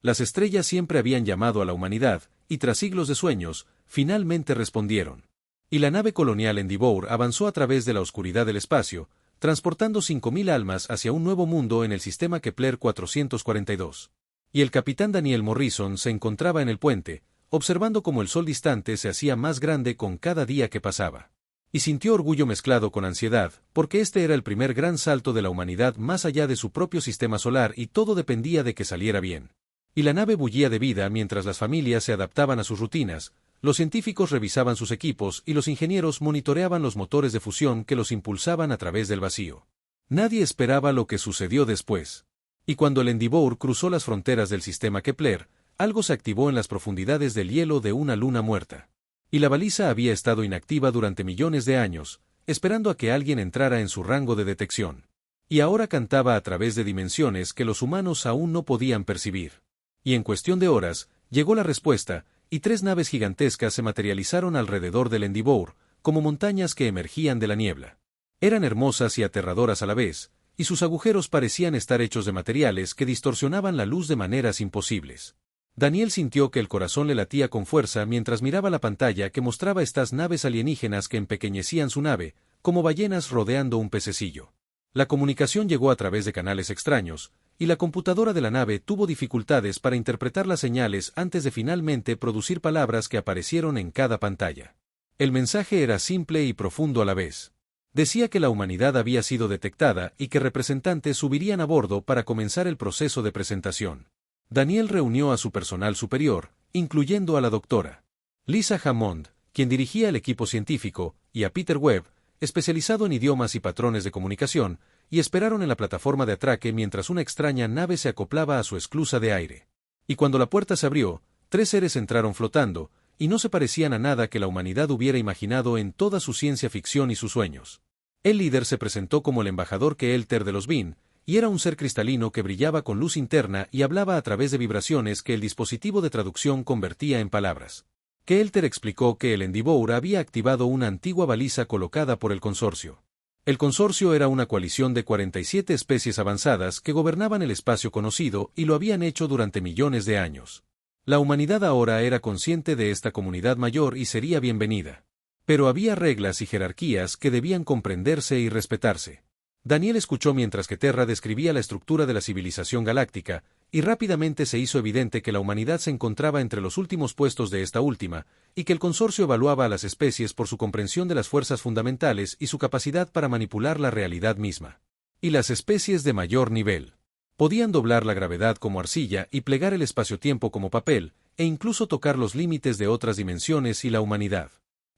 Las estrellas siempre habían llamado a la humanidad, y tras siglos de sueños, finalmente respondieron. Y la nave colonial Endeavour avanzó a través de la oscuridad del espacio, transportando 5.000 almas hacia un nuevo mundo en el sistema Kepler 442. Y el capitán Daniel Morrison se encontraba en el puente, observando cómo el sol distante se hacía más grande con cada día que pasaba. Y sintió orgullo mezclado con ansiedad, porque este era el primer gran salto de la humanidad más allá de su propio sistema solar y todo dependía de que saliera bien. Y la nave bullía de vida mientras las familias se adaptaban a sus rutinas, los científicos revisaban sus equipos y los ingenieros monitoreaban los motores de fusión que los impulsaban a través del vacío. Nadie esperaba lo que sucedió después. Y cuando el Endeavour cruzó las fronteras del sistema Kepler, algo se activó en las profundidades del hielo de una luna muerta. Y la baliza había estado inactiva durante millones de años, esperando a que alguien entrara en su rango de detección. Y ahora cantaba a través de dimensiones que los humanos aún no podían percibir. Y en cuestión de horas, llegó la respuesta, y 3 naves gigantescas se materializaron alrededor del Endeavour, como montañas que emergían de la niebla. Eran hermosas y aterradoras a la vez, y sus agujeros parecían estar hechos de materiales que distorsionaban la luz de maneras imposibles. Daniel sintió que el corazón le latía con fuerza mientras miraba la pantalla que mostraba estas naves alienígenas que empequeñecían su nave, como ballenas rodeando un pececillo. La comunicación llegó a través de canales extraños, y la computadora de la nave tuvo dificultades para interpretar las señales antes de finalmente producir palabras que aparecieron en cada pantalla. El mensaje era simple y profundo a la vez. Decía que la humanidad había sido detectada y que representantes subirían a bordo para comenzar el proceso de presentación. Daniel reunió a su personal superior, incluyendo a la doctora Lisa Hammond, quien dirigía el equipo científico, y a Peter Webb, especializado en idiomas y patrones de comunicación, y esperaron en la plataforma de atraque mientras una extraña nave se acoplaba a su esclusa de aire. Y cuando la puerta se abrió, 3 seres entraron flotando, y no se parecían a nada que la humanidad hubiera imaginado en toda su ciencia ficción y sus sueños. El líder se presentó como el embajador Keelter de los Bin, y era un ser cristalino que brillaba con luz interna y hablaba a través de vibraciones que el dispositivo de traducción convertía en palabras. Keelter explicó que el Endeavour había activado una antigua baliza colocada por el consorcio. El consorcio era una coalición de 47 especies avanzadas que gobernaban el espacio conocido y lo habían hecho durante millones de años. La humanidad ahora era consciente de esta comunidad mayor y sería bienvenida. Pero había reglas y jerarquías que debían comprenderse y respetarse. Daniel escuchó mientras que Terra describía la estructura de la civilización galáctica, y rápidamente se hizo evidente que la humanidad se encontraba entre los últimos puestos de esta última, y que el consorcio evaluaba a las especies por su comprensión de las fuerzas fundamentales y su capacidad para manipular la realidad misma. Y las especies de mayor nivel podían doblar la gravedad como arcilla y plegar el espacio-tiempo como papel, e incluso tocar los límites de otras dimensiones y la humanidad.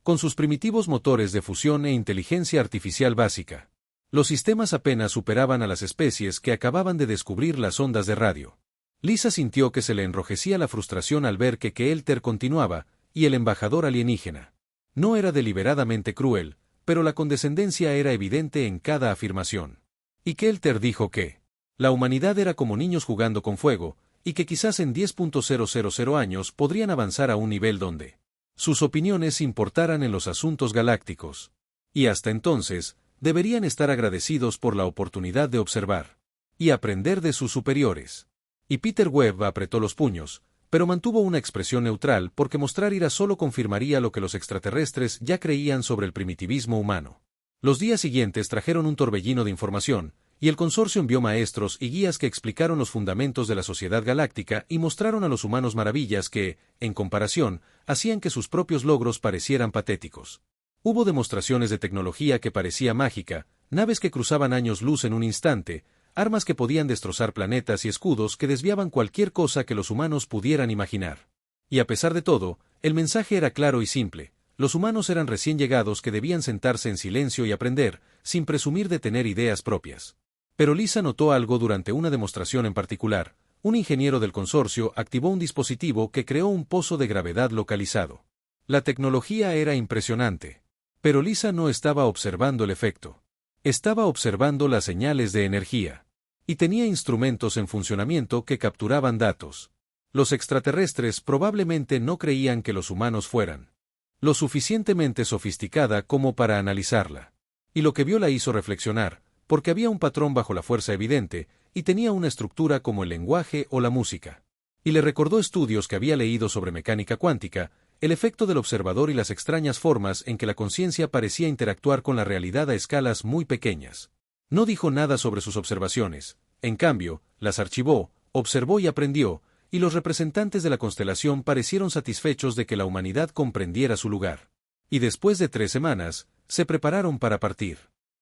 Con sus primitivos motores de fusión e inteligencia artificial básica, los sistemas apenas superaban a las especies que acababan de descubrir las ondas de radio. Lisa sintió que se le enrojecía la frustración al ver que Keelter continuaba, y el embajador alienígena. No era deliberadamente cruel, pero la condescendencia era evidente en cada afirmación. Y Keelter dijo que la humanidad era como niños jugando con fuego, y que quizás en 10.000 años podrían avanzar a un nivel donde sus opiniones importaran en los asuntos galácticos. Y hasta entonces, deberían estar agradecidos por la oportunidad de observar y aprender de sus superiores. Y Peter Webb apretó los puños, pero mantuvo una expresión neutral porque mostrar ira solo confirmaría lo que los extraterrestres ya creían sobre el primitivismo humano. Los días siguientes trajeron un torbellino de información, y el consorcio envió maestros y guías que explicaron los fundamentos de la sociedad galáctica y mostraron a los humanos maravillas que, en comparación, hacían que sus propios logros parecieran patéticos. Hubo demostraciones de tecnología que parecía mágica, naves que cruzaban años luz en un instante, armas que podían destrozar planetas y escudos que desviaban cualquier cosa que los humanos pudieran imaginar. Y a pesar de todo, el mensaje era claro y simple: los humanos eran recién llegados que debían sentarse en silencio y aprender, sin presumir de tener ideas propias. Pero Lisa notó algo durante una demostración en particular. Un ingeniero del consorcio activó un dispositivo que creó un pozo de gravedad localizado. La tecnología era impresionante. Pero Lisa no estaba observando el efecto. Estaba observando las señales de energía. Y tenía instrumentos en funcionamiento que capturaban datos. Los extraterrestres probablemente no creían que los humanos fueran lo suficientemente sofisticada como para analizarla. Y lo que vio la hizo reflexionar, porque había un patrón bajo la fuerza evidente, y tenía una estructura como el lenguaje o la música. y le recordó estudios que había leído sobre mecánica cuántica, el efecto del observador y las extrañas formas en que la conciencia parecía interactuar con la realidad a escalas muy pequeñas. No dijo nada sobre sus observaciones, en cambio, las archivó, observó y aprendió, y los representantes de la constelación parecieron satisfechos de que la humanidad comprendiera su lugar. Y después de 3 semanas, se prepararon para partir.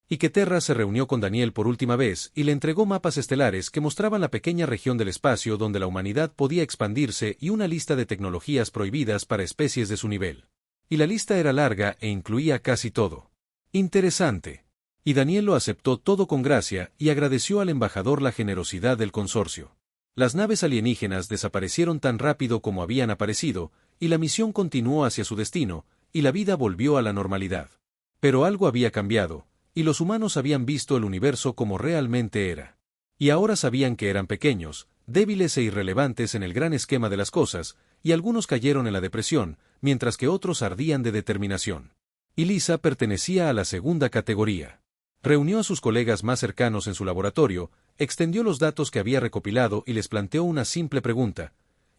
Iketerra se reunió con Daniel por última vez y le entregó mapas estelares que mostraban la pequeña región del espacio donde la humanidad podía expandirse y una lista de tecnologías prohibidas para especies de su nivel. Y la lista era larga e incluía casi todo. Interesante. Y Daniel lo aceptó todo con gracia y agradeció al embajador la generosidad del consorcio. Las naves alienígenas desaparecieron tan rápido como habían aparecido, y la misión continuó hacia su destino, y la vida volvió a la normalidad. Pero algo había cambiado, y los humanos habían visto el universo como realmente era. Y ahora sabían que eran pequeños, débiles e irrelevantes en el gran esquema de las cosas, y algunos cayeron en la depresión, mientras que otros ardían de determinación. Y Lisa pertenecía a la segunda categoría. Reunió a sus colegas más cercanos en su laboratorio, extendió los datos que había recopilado y les planteó una simple pregunta: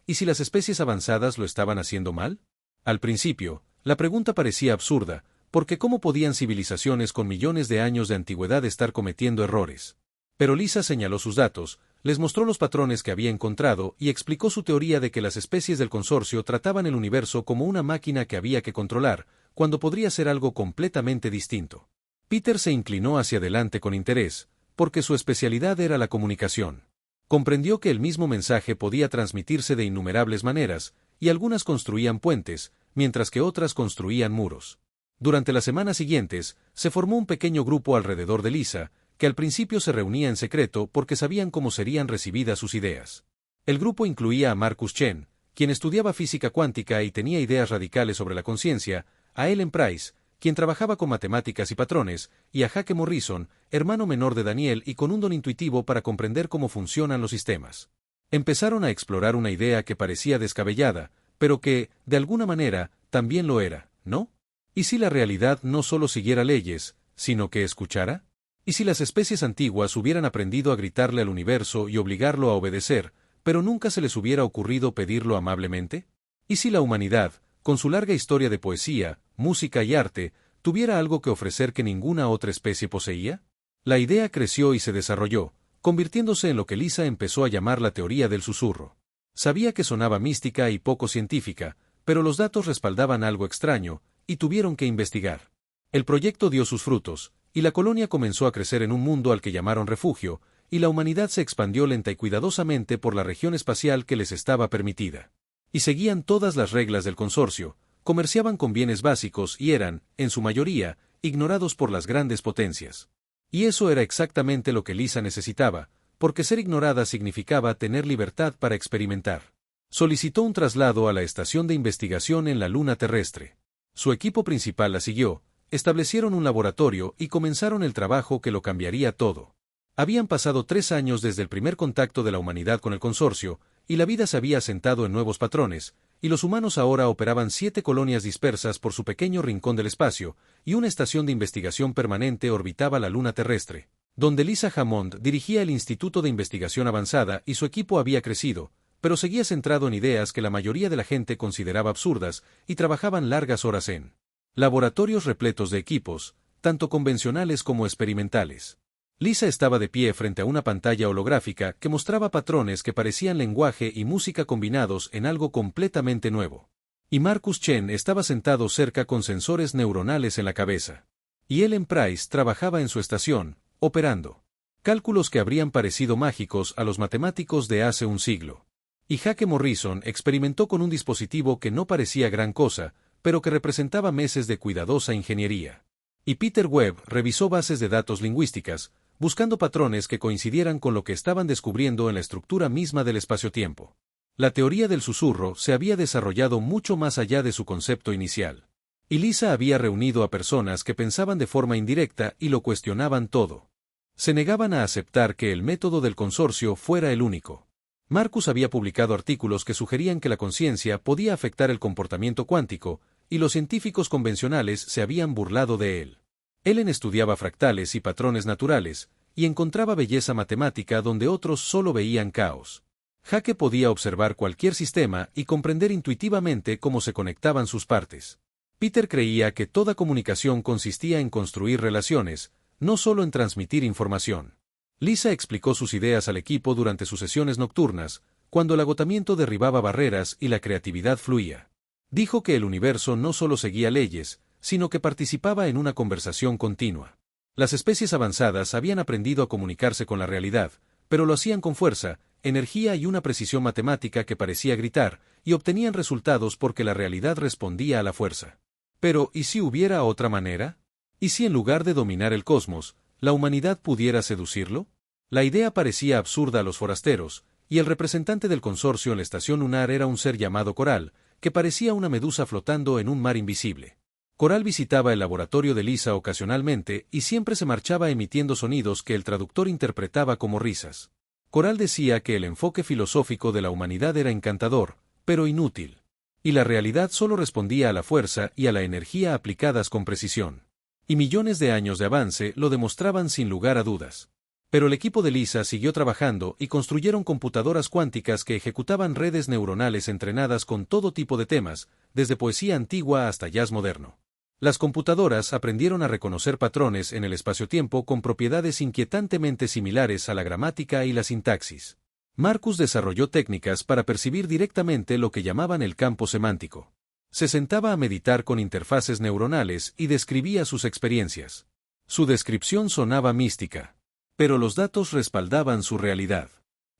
¿y si las especies avanzadas lo estaban haciendo mal? Al principio, la pregunta parecía absurda, porque ¿cómo podían civilizaciones con millones de años de antigüedad estar cometiendo errores? Pero Lisa señaló sus datos, les mostró los patrones que había encontrado y explicó su teoría de que las especies del consorcio trataban el universo como una máquina que había que controlar, cuando podría ser algo completamente distinto. Peter se inclinó hacia adelante con interés, porque su especialidad era la comunicación. Comprendió que el mismo mensaje podía transmitirse de innumerables maneras, y algunas construían puentes, mientras que otras construían muros. Durante las semanas siguientes, se formó un pequeño grupo alrededor de Lisa, que al principio se reunía en secreto porque sabían cómo serían recibidas sus ideas. El grupo incluía a Marcus Chen, quien estudiaba física cuántica y tenía ideas radicales sobre la conciencia, a Ellen Price, quien trabajaba con matemáticas y patrones, y a Jake Morrison, hermano menor de Daniel y con un don intuitivo para comprender cómo funcionan los sistemas. Empezaron a explorar una idea que parecía descabellada, pero que, de alguna manera, también lo era, ¿no? ¿Y si la realidad no solo siguiera leyes, sino que escuchara? ¿Y si las especies antiguas hubieran aprendido a gritarle al universo y obligarlo a obedecer, pero nunca se les hubiera ocurrido pedirlo amablemente? ¿Y si la humanidad, con su larga historia de poesía, música y arte, tuviera algo que ofrecer que ninguna otra especie poseía? La idea creció y se desarrolló, convirtiéndose en lo que Lisa empezó a llamar la teoría del susurro. Sabía que sonaba mística y poco científica, pero los datos respaldaban algo extraño, y tuvieron que investigar. El proyecto dio sus frutos, y la colonia comenzó a crecer en un mundo al que llamaron refugio, y la humanidad se expandió lenta y cuidadosamente por la región espacial que les estaba permitida. Y seguían todas las reglas del consorcio, comerciaban con bienes básicos y eran, en su mayoría, ignorados por las grandes potencias. Y eso era exactamente lo que Lisa necesitaba, porque ser ignorada significaba tener libertad para experimentar. Solicitó un traslado a la estación de investigación en la luna terrestre. Su equipo principal la siguió, establecieron un laboratorio y comenzaron el trabajo que lo cambiaría todo. Habían pasado 3 años desde el primer contacto de la humanidad con el consorcio, y la vida se había asentado en nuevos patrones, y los humanos ahora operaban 7 colonias dispersas por su pequeño rincón del espacio, y una estación de investigación permanente orbitaba la luna terrestre, donde Lisa Hammond dirigía el Instituto de Investigación Avanzada y su equipo había crecido, pero seguía centrado en ideas que la mayoría de la gente consideraba absurdas, y trabajaban largas horas en laboratorios repletos de equipos, tanto convencionales como experimentales. Lisa estaba de pie frente a una pantalla holográfica que mostraba patrones que parecían lenguaje y música combinados en algo completamente nuevo. Y Marcus Chen estaba sentado cerca con sensores neuronales en la cabeza. Y Ellen Price trabajaba en su estación, operando cálculos que habrían parecido mágicos a los matemáticos de hace un siglo. Y Jake Morrison experimentó con un dispositivo que no parecía gran cosa, pero que representaba meses de cuidadosa ingeniería. Y Peter Webb revisó bases de datos lingüísticas, buscando patrones que coincidieran con lo que estaban descubriendo en la estructura misma del espacio-tiempo. La teoría del susurro se había desarrollado mucho más allá de su concepto inicial. Y Lisa había reunido a personas que pensaban de forma indirecta y lo cuestionaban todo. Se negaban a aceptar que el método del consorcio fuera el único. Marcus había publicado artículos que sugerían que la conciencia podía afectar el comportamiento cuántico, y los científicos convencionales se habían burlado de él. Ellen estudiaba fractales y patrones naturales, y encontraba belleza matemática donde otros solo veían caos. Jake podía observar cualquier sistema y comprender intuitivamente cómo se conectaban sus partes. Peter creía que toda comunicación consistía en construir relaciones, no solo en transmitir información. Lisa explicó sus ideas al equipo durante sus sesiones nocturnas, cuando el agotamiento derribaba barreras y la creatividad fluía. Dijo que el universo no solo seguía leyes, sino que participaba en una conversación continua. Las especies avanzadas habían aprendido a comunicarse con la realidad, pero lo hacían con fuerza, energía y una precisión matemática que parecía gritar, y obtenían resultados porque la realidad respondía a la fuerza. Pero, ¿y si hubiera otra manera? ¿Y si en lugar de dominar el cosmos, la humanidad pudiera seducirlo? La idea parecía absurda a los forasteros, y el representante del consorcio en la estación lunar era un ser llamado Coral, que parecía una medusa flotando en un mar invisible. Coral visitaba el laboratorio de Lisa ocasionalmente y siempre se marchaba emitiendo sonidos que el traductor interpretaba como risas. Coral decía que el enfoque filosófico de la humanidad era encantador, pero inútil. Y la realidad solo respondía a la fuerza y a la energía aplicadas con precisión. Y millones de años de avance lo demostraban sin lugar a dudas. Pero el equipo de Lisa siguió trabajando y construyeron computadoras cuánticas que ejecutaban redes neuronales entrenadas con todo tipo de temas, desde poesía antigua hasta jazz moderno. Las computadoras aprendieron a reconocer patrones en el espacio-tiempo con propiedades inquietantemente similares a la gramática y la sintaxis. Marcus desarrolló técnicas para percibir directamente lo que llamaban el campo semántico. Se sentaba a meditar con interfaces neuronales y describía sus experiencias. Su descripción sonaba mística. Pero los datos respaldaban su realidad.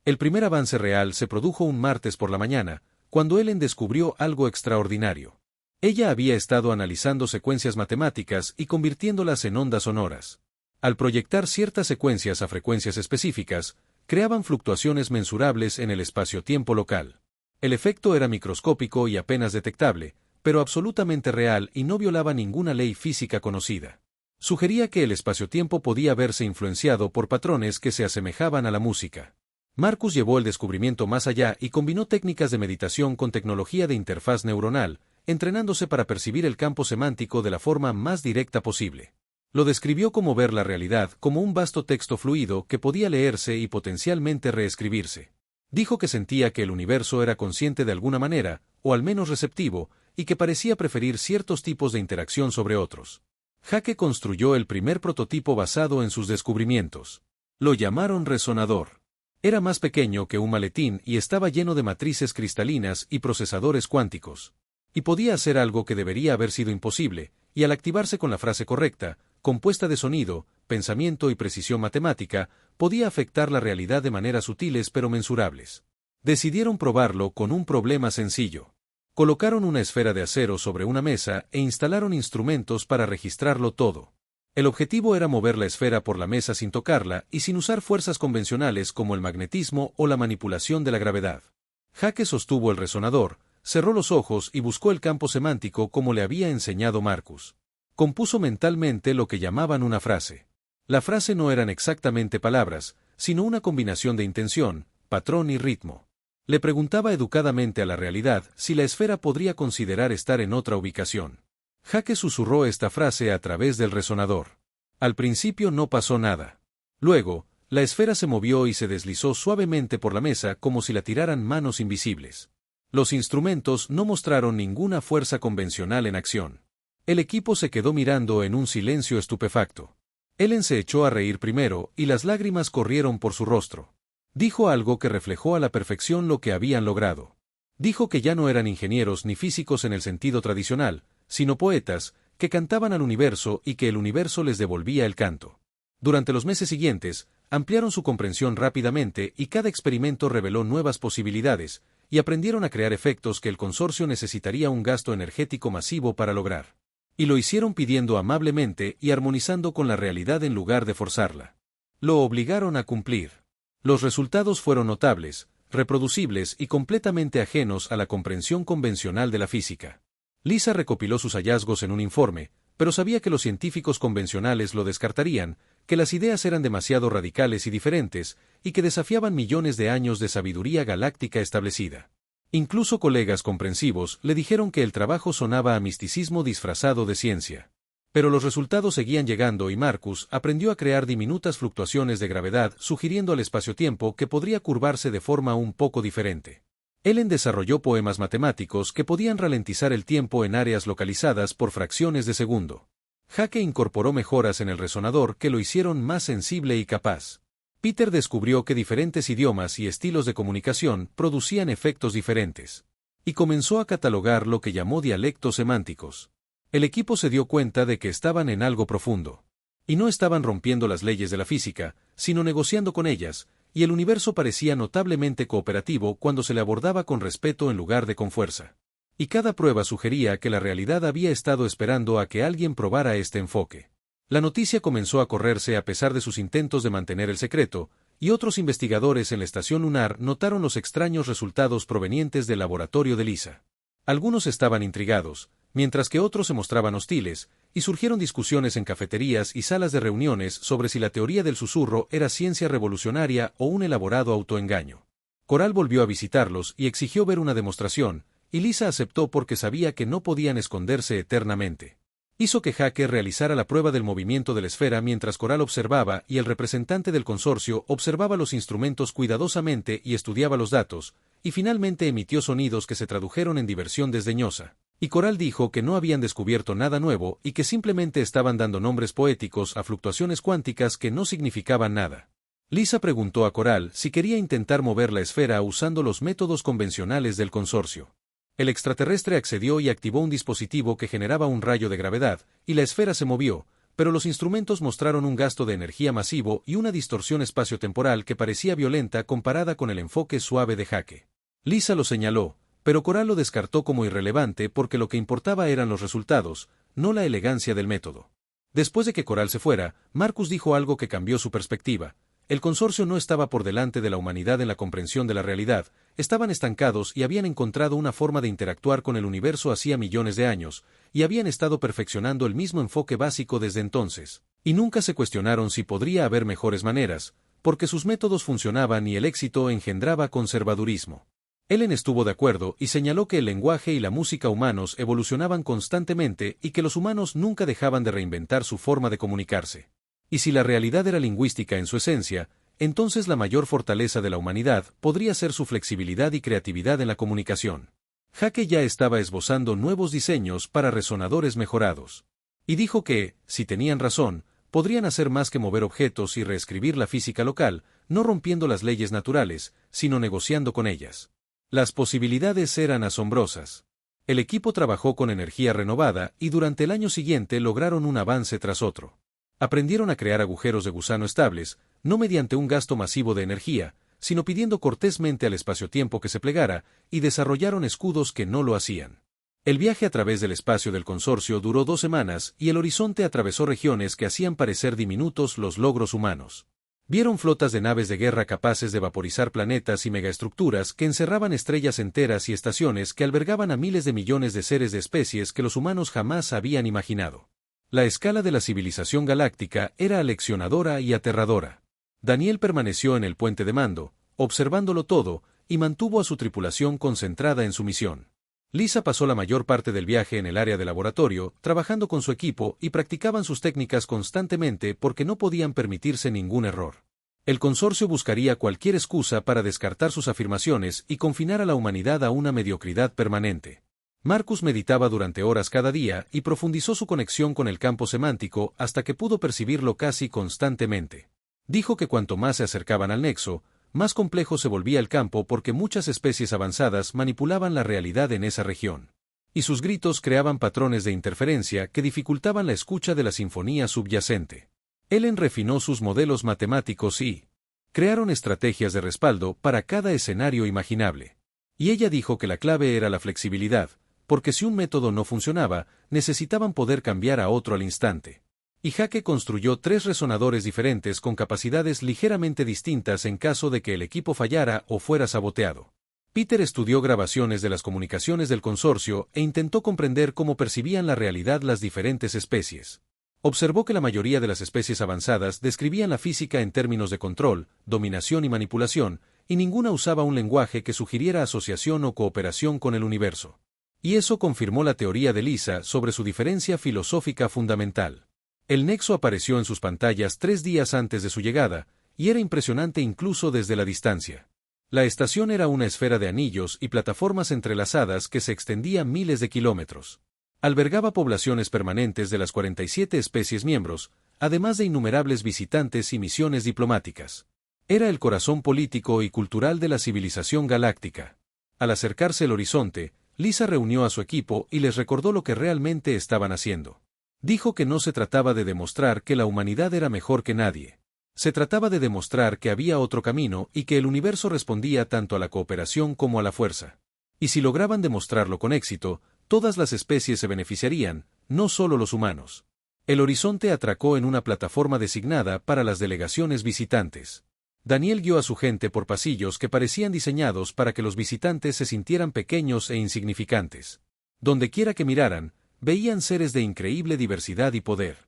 El primer avance real se produjo un martes por la mañana, cuando Ellen descubrió algo extraordinario. Ella había estado analizando secuencias matemáticas y convirtiéndolas en ondas sonoras. Al proyectar ciertas secuencias a frecuencias específicas, creaban fluctuaciones mensurables en el espacio-tiempo local. El efecto era microscópico y apenas detectable, pero absolutamente real y no violaba ninguna ley física conocida. Sugería que el espacio-tiempo podía verse influenciado por patrones que se asemejaban a la música. Marcus llevó el descubrimiento más allá y combinó técnicas de meditación con tecnología de interfaz neuronal, entrenándose para percibir el campo semántico de la forma más directa posible. Lo describió como ver la realidad como un vasto texto fluido que podía leerse y potencialmente reescribirse. Dijo que sentía que el universo era consciente de alguna manera, o al menos receptivo, y que parecía preferir ciertos tipos de interacción sobre otros. Jake construyó el primer prototipo basado en sus descubrimientos. Lo llamaron resonador. Era más pequeño que un maletín y estaba lleno de matrices cristalinas y procesadores cuánticos. Y podía hacer algo que debería haber sido imposible, y al activarse con la frase correcta, compuesta de sonido, pensamiento y precisión matemática, podía afectar la realidad de maneras sutiles pero mensurables. Decidieron probarlo con un problema sencillo. Colocaron una esfera de acero sobre una mesa e instalaron instrumentos para registrarlo todo. El objetivo era mover la esfera por la mesa sin tocarla y sin usar fuerzas convencionales como el magnetismo o la manipulación de la gravedad. Jake sostuvo el resonador, cerró los ojos y buscó el campo semántico como le había enseñado Marcus. Compuso mentalmente lo que llamaban una frase. La frase no eran exactamente palabras, sino una combinación de intención, patrón y ritmo. Le preguntaba educadamente a la realidad si la esfera podría considerar estar en otra ubicación. Jake susurró esta frase a través del resonador. Al principio no pasó nada. Luego, la esfera se movió y se deslizó suavemente por la mesa como si la tiraran manos invisibles. Los instrumentos no mostraron ninguna fuerza convencional en acción. El equipo se quedó mirando en un silencio estupefacto. Ellen se echó a reír primero y las lágrimas corrieron por su rostro. Dijo algo que reflejó a la perfección lo que habían logrado. Dijo que ya no eran ingenieros ni físicos en el sentido tradicional, sino poetas, que cantaban al universo y que el universo les devolvía el canto. Durante los meses siguientes, ampliaron su comprensión rápidamente y cada experimento reveló nuevas posibilidades, y aprendieron a crear efectos que el consorcio necesitaría un gasto energético masivo para lograr. Y lo hicieron pidiendo amablemente y armonizando con la realidad en lugar de forzarla. Lo obligaron a cumplir. Los resultados fueron notables, reproducibles y completamente ajenos a la comprensión convencional de la física. Lisa recopiló sus hallazgos en un informe, pero sabía que los científicos convencionales lo descartarían, que las ideas eran demasiado radicales y diferentes, y que desafiaban millones de años de sabiduría galáctica establecida. Incluso colegas comprensivos le dijeron que el trabajo sonaba a misticismo disfrazado de ciencia. Pero los resultados seguían llegando y Marcus aprendió a crear diminutas fluctuaciones de gravedad, sugiriendo al espacio-tiempo que podría curvarse de forma un poco diferente. Ellen desarrolló poemas matemáticos que podían ralentizar el tiempo en áreas localizadas por fracciones de segundo. Jake incorporó mejoras en el resonador que lo hicieron más sensible y capaz. Peter descubrió que diferentes idiomas y estilos de comunicación producían efectos diferentes. Y comenzó a catalogar lo que llamó dialectos semánticos. El equipo se dio cuenta de que estaban en algo profundo. Y no estaban rompiendo las leyes de la física, sino negociando con ellas, y el universo parecía notablemente cooperativo cuando se le abordaba con respeto en lugar de con fuerza. Y cada prueba sugería que la realidad había estado esperando a que alguien probara este enfoque. La noticia comenzó a correrse a pesar de sus intentos de mantener el secreto, y otros investigadores en la estación lunar notaron los extraños resultados provenientes del laboratorio de Lisa. Algunos estaban intrigados, mientras que otros se mostraban hostiles, y surgieron discusiones en cafeterías y salas de reuniones sobre si la teoría del susurro era ciencia revolucionaria o un elaborado autoengaño. Coral volvió a visitarlos y exigió ver una demostración, y Lisa aceptó porque sabía que no podían esconderse eternamente. Hizo que Jake realizara la prueba del movimiento de la esfera mientras Coral observaba y el representante del consorcio observaba los instrumentos cuidadosamente y estudiaba los datos, y finalmente emitió sonidos que se tradujeron en diversión desdeñosa. Y Coral dijo que no habían descubierto nada nuevo y que simplemente estaban dando nombres poéticos a fluctuaciones cuánticas que no significaban nada. Lisa preguntó a Coral si quería intentar mover la esfera usando los métodos convencionales del consorcio. El extraterrestre accedió y activó un dispositivo que generaba un rayo de gravedad, y la esfera se movió, pero los instrumentos mostraron un gasto de energía masivo y una distorsión espaciotemporal que parecía violenta comparada con el enfoque suave de Jake. Lisa lo señaló, pero Coral lo descartó como irrelevante porque lo que importaba eran los resultados, no la elegancia del método. Después de que Coral se fuera, Marcus dijo algo que cambió su perspectiva. El consorcio no estaba por delante de la humanidad en la comprensión de la realidad, estaban estancados y habían encontrado una forma de interactuar con el universo hacía millones de años, y habían estado perfeccionando el mismo enfoque básico desde entonces. Y nunca se cuestionaron si podría haber mejores maneras, porque sus métodos funcionaban y el éxito engendraba conservadurismo. Ellen estuvo de acuerdo y señaló que el lenguaje y la música humanos evolucionaban constantemente y que los humanos nunca dejaban de reinventar su forma de comunicarse. Y si la realidad era lingüística en su esencia, entonces la mayor fortaleza de la humanidad podría ser su flexibilidad y creatividad en la comunicación. Jake ya estaba esbozando nuevos diseños para resonadores mejorados. Y dijo que, si tenían razón, podrían hacer más que mover objetos y reescribir la física local, no rompiendo las leyes naturales, sino negociando con ellas. Las posibilidades eran asombrosas. El equipo trabajó con energía renovada y durante el año siguiente lograron un avance tras otro. Aprendieron a crear agujeros de gusano estables, no mediante un gasto masivo de energía, sino pidiendo cortésmente al espacio-tiempo que se plegara, y desarrollaron escudos que no lo hacían. El viaje a través del espacio del consorcio duró 2 semanas y el horizonte atravesó regiones que hacían parecer diminutos los logros humanos. Vieron flotas de naves de guerra capaces de vaporizar planetas y megaestructuras que encerraban estrellas enteras y estaciones que albergaban a miles de millones de seres de especies que los humanos jamás habían imaginado. La escala de la civilización galáctica era aleccionadora y aterradora. Daniel permaneció en el puente de mando, observándolo todo, y mantuvo a su tripulación concentrada en su misión. Lisa pasó la mayor parte del viaje en el área de laboratorio, trabajando con su equipo y practicaban sus técnicas constantemente porque no podían permitirse ningún error. El consorcio buscaría cualquier excusa para descartar sus afirmaciones y confinar a la humanidad a una mediocridad permanente. Marcus meditaba durante horas cada día y profundizó su conexión con el campo semántico hasta que pudo percibirlo casi constantemente. Dijo que cuanto más se acercaban al nexo, más complejo se volvía el campo porque muchas especies avanzadas manipulaban la realidad en esa región. Y sus gritos creaban patrones de interferencia que dificultaban la escucha de la sinfonía subyacente. Ellen refinó sus modelos matemáticos y crearon estrategias de respaldo para cada escenario imaginable. Y ella dijo que la clave era la flexibilidad, porque si un método no funcionaba, necesitaban poder cambiar a otro al instante. Y Jake construyó 3 resonadores diferentes con capacidades ligeramente distintas en caso de que el equipo fallara o fuera saboteado. Peter estudió grabaciones de las comunicaciones del consorcio e intentó comprender cómo percibían la realidad las diferentes especies. Observó que la mayoría de las especies avanzadas describían la física en términos de control, dominación y manipulación, y ninguna usaba un lenguaje que sugiriera asociación o cooperación con el universo. Y eso confirmó la teoría de Lisa sobre su diferencia filosófica fundamental. El nexo apareció en sus pantallas 3 días antes de su llegada, y era impresionante incluso desde la distancia. La estación era una esfera de anillos y plataformas entrelazadas que se extendía miles de kilómetros. Albergaba poblaciones permanentes de las 47 especies miembros, además de innumerables visitantes y misiones diplomáticas. Era el corazón político y cultural de la civilización galáctica. Al acercarse el horizonte, Lisa reunió a su equipo y les recordó lo que realmente estaban haciendo. Dijo que no se trataba de demostrar que la humanidad era mejor que nadie. Se trataba de demostrar que había otro camino y que el universo respondía tanto a la cooperación como a la fuerza. Y si lograban demostrarlo con éxito, todas las especies se beneficiarían, no solo los humanos. El horizonte atracó en una plataforma designada para las delegaciones visitantes. Daniel guió a su gente por pasillos que parecían diseñados para que los visitantes se sintieran pequeños e insignificantes. Dondequiera que miraran, veían seres de increíble diversidad y poder.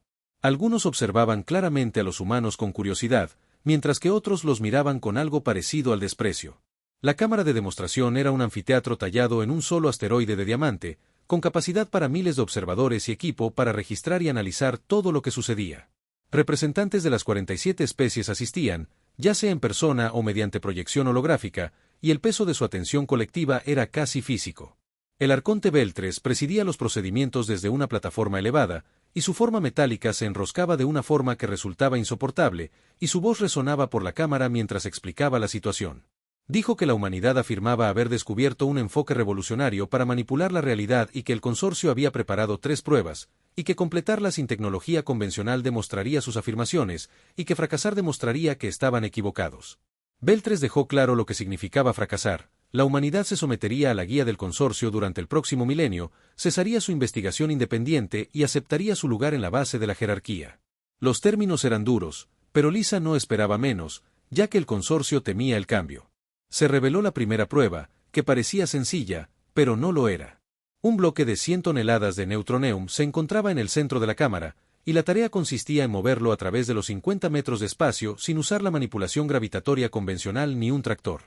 Algunos observaban claramente a los humanos con curiosidad, mientras que otros los miraban con algo parecido al desprecio. La cámara de demostración era un anfiteatro tallado en un solo asteroide de diamante, con capacidad para miles de observadores y equipo para registrar y analizar todo lo que sucedía. Representantes de las 47 especies asistían, ya sea en persona o mediante proyección holográfica, y el peso de su atención colectiva era casi físico. El arconte Beltres presidía los procedimientos desde una plataforma elevada, y su forma metálica se enroscaba de una forma que resultaba insoportable, y su voz resonaba por la cámara mientras explicaba la situación. Dijo que la humanidad afirmaba haber descubierto un enfoque revolucionario para manipular la realidad y que el consorcio había preparado 3 pruebas, y que completarlas sin tecnología convencional demostraría sus afirmaciones, y que fracasar demostraría que estaban equivocados. Beltres dejó claro lo que significaba fracasar. La humanidad se sometería a la guía del consorcio durante el próximo milenio, cesaría su investigación independiente y aceptaría su lugar en la base de la jerarquía. Los términos eran duros, pero Lisa no esperaba menos, ya que el consorcio temía el cambio. Se reveló la primera prueba, que parecía sencilla, pero no lo era. Un bloque de 100 toneladas de neutroneum se encontraba en el centro de la cámara, y la tarea consistía en moverlo a través de los 50 metros de espacio sin usar la manipulación gravitatoria convencional ni un tractor.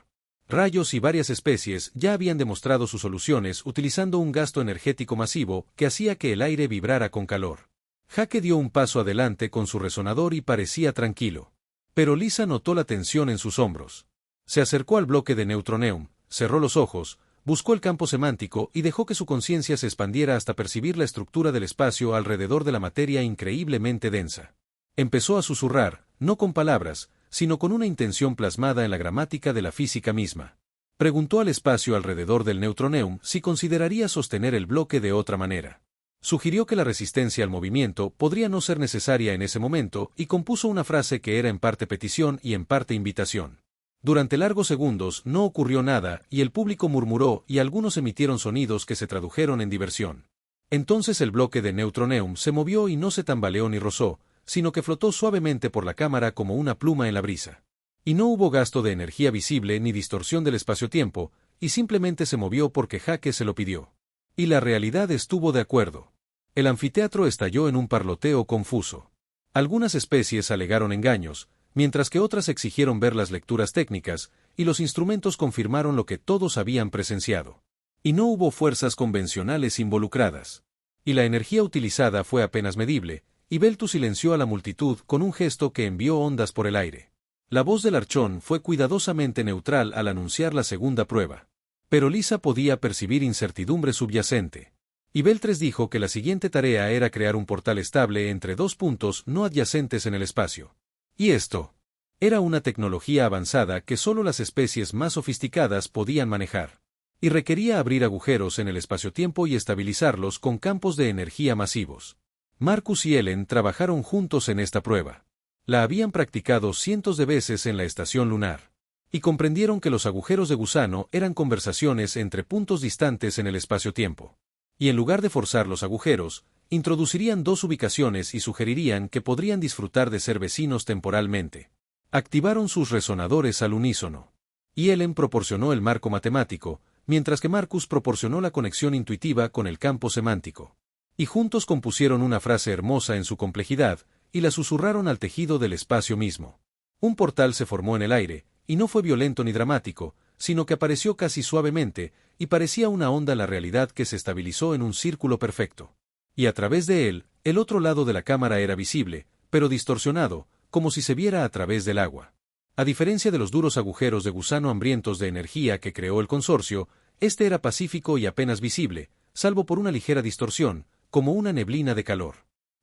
Rayos y varias especies ya habían demostrado sus soluciones utilizando un gasto energético masivo que hacía que el aire vibrara con calor. Jake dio un paso adelante con su resonador y parecía tranquilo. Pero Lisa notó la tensión en sus hombros. Se acercó al bloque de neutroneum, cerró los ojos, buscó el campo semántico y dejó que su conciencia se expandiera hasta percibir la estructura del espacio alrededor de la materia increíblemente densa. Empezó a susurrar, no con palabras, sino con una intención plasmada en la gramática de la física misma. Preguntó al espacio alrededor del neutroneum si consideraría sostener el bloque de otra manera. Sugirió que la resistencia al movimiento podría no ser necesaria en ese momento y compuso una frase que era en parte petición y en parte invitación. Durante largos segundos no ocurrió nada y el público murmuró y algunos emitieron sonidos que se tradujeron en diversión. Entonces el bloque de neutroneum se movió y no se tambaleó ni rozó, sino que flotó suavemente por la cámara como una pluma en la brisa. Y no hubo gasto de energía visible ni distorsión del espacio-tiempo, y simplemente se movió porque Jake se lo pidió. Y la realidad estuvo de acuerdo. El anfiteatro estalló en un parloteo confuso. Algunas especies alegaron engaños, mientras que otras exigieron ver las lecturas técnicas, y los instrumentos confirmaron lo que todos habían presenciado. Y no hubo fuerzas convencionales involucradas. Y la energía utilizada fue apenas medible, y Beltus silenció a la multitud con un gesto que envió ondas por el aire. La voz del archón fue cuidadosamente neutral al anunciar la segunda prueba. Pero Lisa podía percibir incertidumbre subyacente. Y Beltres dijo que la siguiente tarea era crear un portal estable entre 2 puntos no adyacentes en el espacio. Y esto era una tecnología avanzada que solo las especies más sofisticadas podían manejar. Y requería abrir agujeros en el espacio-tiempo y estabilizarlos con campos de energía masivos. Marcus y Ellen trabajaron juntos en esta prueba. La habían practicado cientos de veces en la estación lunar. Y comprendieron que los agujeros de gusano eran conversaciones entre puntos distantes en el espacio-tiempo. Y en lugar de forzar los agujeros, introducirían 2 ubicaciones y sugerirían que podrían disfrutar de ser vecinos temporalmente. Activaron sus resonadores al unísono. Y Ellen proporcionó el marco matemático, mientras que Marcus proporcionó la conexión intuitiva con el campo semántico. Y juntos compusieron una frase hermosa en su complejidad, y la susurraron al tejido del espacio mismo. Un portal se formó en el aire, y no fue violento ni dramático, sino que apareció casi suavemente, y parecía una onda en la realidad que se estabilizó en un círculo perfecto. Y a través de él, el otro lado de la cámara era visible, pero distorsionado, como si se viera a través del agua. A diferencia de los duros agujeros de gusano hambrientos de energía que creó el consorcio, este era pacífico y apenas visible, salvo por una ligera distorsión, como una neblina de calor.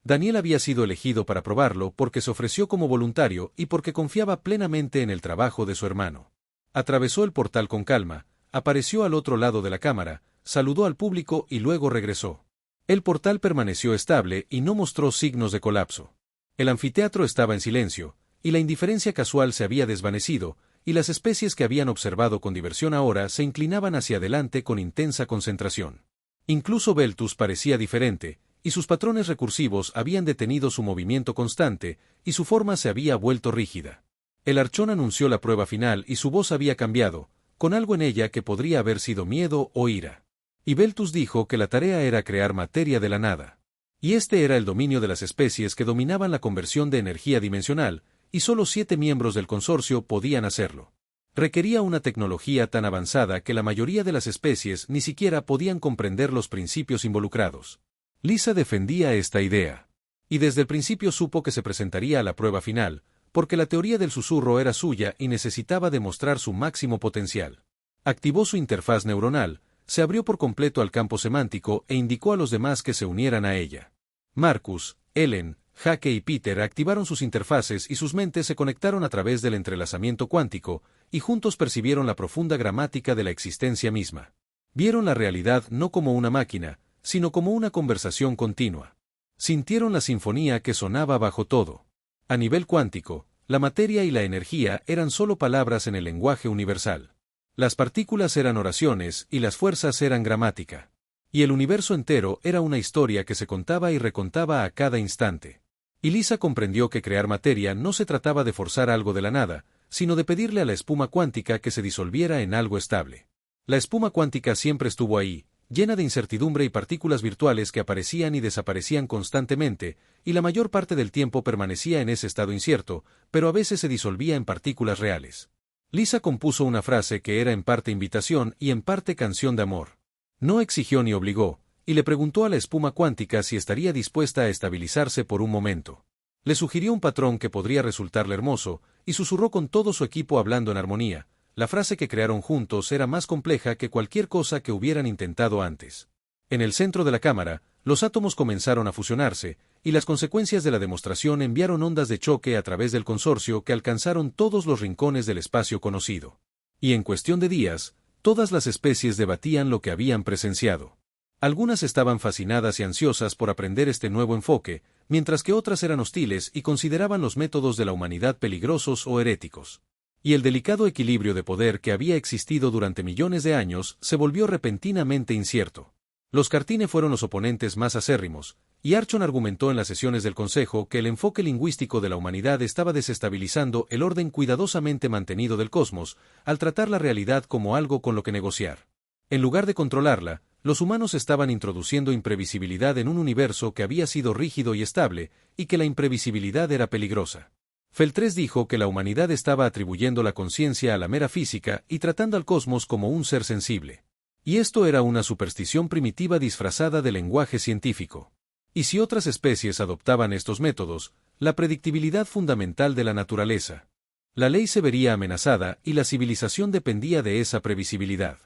Daniel había sido elegido para probarlo porque se ofreció como voluntario y porque confiaba plenamente en el trabajo de su hermano. Atravesó el portal con calma, apareció al otro lado de la cámara, saludó al público y luego regresó. El portal permaneció estable y no mostró signos de colapso. El anfiteatro estaba en silencio, y la indiferencia casual se había desvanecido, y las especies que habían observado con diversión ahora se inclinaban hacia adelante con intensa concentración. Incluso Beltus parecía diferente, y sus patrones recursivos habían detenido su movimiento constante, y su forma se había vuelto rígida. El archón anunció la prueba final y su voz había cambiado, con algo en ella que podría haber sido miedo o ira. Y Beltus dijo que la tarea era crear materia de la nada. Y este era el dominio de las especies que dominaban la conversión de energía dimensional, y solo 7 miembros del consorcio podían hacerlo. Requería una tecnología tan avanzada que la mayoría de las especies ni siquiera podían comprender los principios involucrados. Lisa defendía esta idea. Y desde el principio supo que se presentaría a la prueba final, porque la teoría del susurro era suya y necesitaba demostrar su máximo potencial. Activó su interfaz neuronal, se abrió por completo al campo semántico e indicó a los demás que se unieran a ella. Marcus, Ellen, Jake y Peter activaron sus interfaces y sus mentes se conectaron a través del entrelazamiento cuántico, y juntos percibieron la profunda gramática de la existencia misma. Vieron la realidad no como una máquina, sino como una conversación continua. Sintieron la sinfonía que sonaba bajo todo. A nivel cuántico, la materia y la energía eran solo palabras en el lenguaje universal. Las partículas eran oraciones y las fuerzas eran gramática. Y el universo entero era una historia que se contaba y recontaba a cada instante. Y Lisa comprendió que crear materia no se trataba de forzar algo de la nada, sino de pedirle a la espuma cuántica que se disolviera en algo estable. La espuma cuántica siempre estuvo ahí, llena de incertidumbre y partículas virtuales que aparecían y desaparecían constantemente, y la mayor parte del tiempo permanecía en ese estado incierto, pero a veces se disolvía en partículas reales. Lisa compuso una frase que era en parte invitación y en parte canción de amor. No exigió ni obligó, y le preguntó a la espuma cuántica si estaría dispuesta a estabilizarse por un momento. Le sugirió un patrón que podría resultarle hermoso, y susurró con todo su equipo hablando en armonía. La frase que crearon juntos era más compleja que cualquier cosa que hubieran intentado antes. En el centro de la cámara, los átomos comenzaron a fusionarse, y las consecuencias de la demostración enviaron ondas de choque a través del consorcio que alcanzaron todos los rincones del espacio conocido. Y en cuestión de días, todas las especies debatían lo que habían presenciado. Algunas estaban fascinadas y ansiosas por aprender este nuevo enfoque, mientras que otras eran hostiles y consideraban los métodos de la humanidad peligrosos o heréticos. Y el delicado equilibrio de poder que había existido durante millones de años se volvió repentinamente incierto. Los Cartine fueron los oponentes más acérrimos, y Archon argumentó en las sesiones del Consejo que el enfoque lingüístico de la humanidad estaba desestabilizando el orden cuidadosamente mantenido del cosmos, al tratar la realidad como algo con lo que negociar. En lugar de controlarla, los humanos estaban introduciendo imprevisibilidad en un universo que había sido rígido y estable, y que la imprevisibilidad era peligrosa. Feltres dijo que la humanidad estaba atribuyendo la conciencia a la mera física y tratando al cosmos como un ser sensible. Y esto era una superstición primitiva disfrazada de lenguaje científico. Y si otras especies adoptaban estos métodos, la predictibilidad fundamental de la naturaleza. La ley se vería amenazada y la civilización dependía de esa previsibilidad.